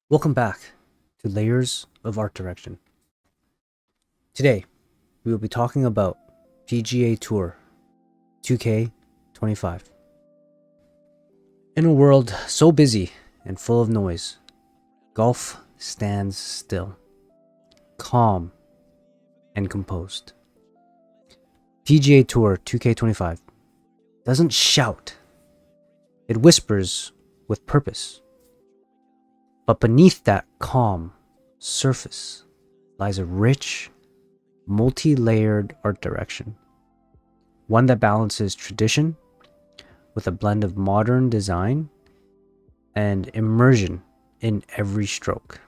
Welcome back to Layers of Art Direction. Today, we will be talking about PGA Tour 2K25. In a world so busy and full of noise, golf stands still, calm and composed. PGA Tour 2K25 doesn't shout, it whispers with purpose. But beneath that calm surface lies a rich, multi-layered art direction. One that balances tradition with a blend of modern design and immersion in every stroke.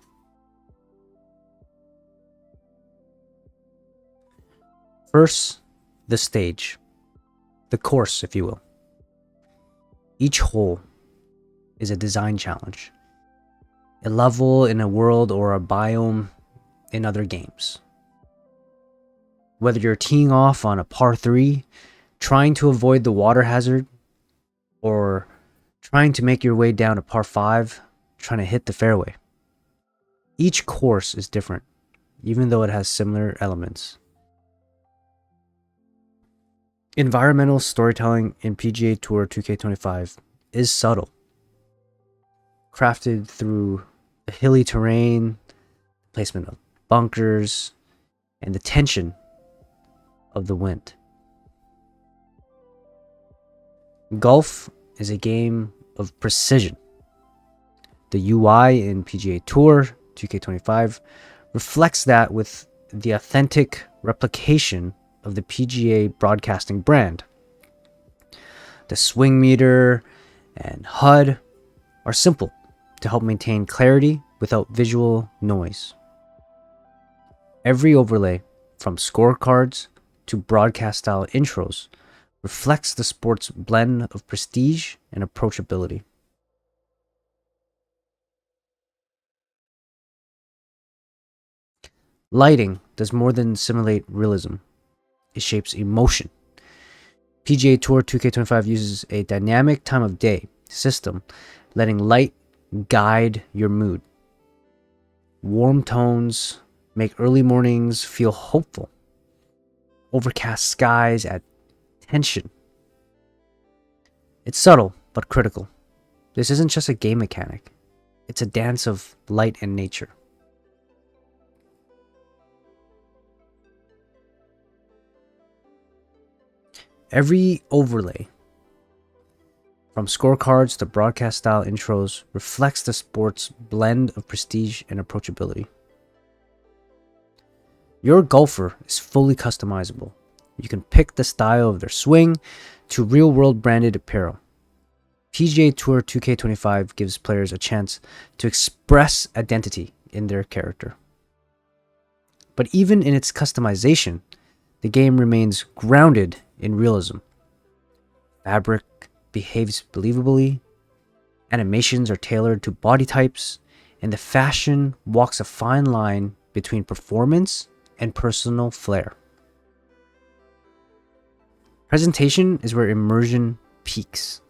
First, the stage, the course, if you will. Each hole is a design challenge, a level in a world or a biome in other games. Whether you're teeing off on a par 3, trying to avoid the water hazard, or trying to make your way down a par 5, trying to hit the fairway. Each course is different, even though it has similar elements. Environmental storytelling in PGA Tour 2K25 is subtle, crafted through the hilly terrain, placement of bunkers, and the tension of the wind. Golf is a game of precision. The UI in PGA Tour 2K25 reflects that with the authentic replication of the PGA broadcasting brand. The swing meter and HUD are simple to help maintain clarity without visual noise. Every overlay, from scorecards to broadcast-style intros, reflects the sport's blend of prestige and approachability. Lighting does more than simulate realism. It shapes emotion. PGA Tour 2K25 uses a dynamic time of day system, letting light guide your mood. Warm tones make early mornings feel hopeful. Overcast skies add tension. It's subtle but critical. This isn't just a game mechanic. It's a dance of light and nature. Every overlay, from scorecards to broadcast-style intros, reflects the sport's blend of prestige and approachability. Your golfer is fully customizable. You can pick the style of their swing to real-world branded apparel. PGA Tour 2K25 gives players a chance to express identity in their character. But even in its customization, the game remains grounded in realism. Fabric behaves believably, animations are tailored to body types, and the fashion walks a fine line between performance and personal flair. Presentation is where immersion peaks.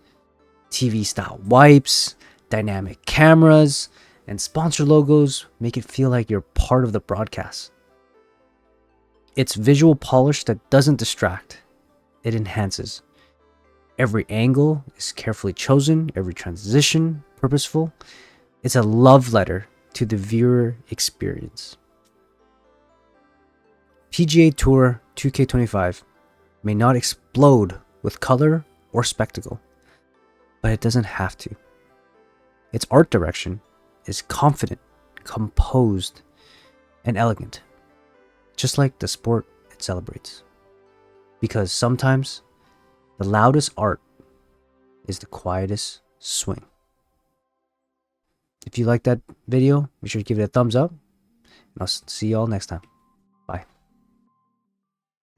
TV-style wipes, dynamic cameras, and sponsor logos make it feel like you're part of the broadcast. It's visual polish that doesn't distract, it enhances. Every angle is carefully chosen, every transition purposeful. It's a love letter to the viewer experience. PGA Tour 2K25 may not explode with color or spectacle, but it doesn't have to. Its art direction is confident, composed, and elegant, just like the sport it celebrates. Because sometimes the loudest art is the quietest swing. If you like that video, be sure to give it a thumbs up, and I'll see you all next time.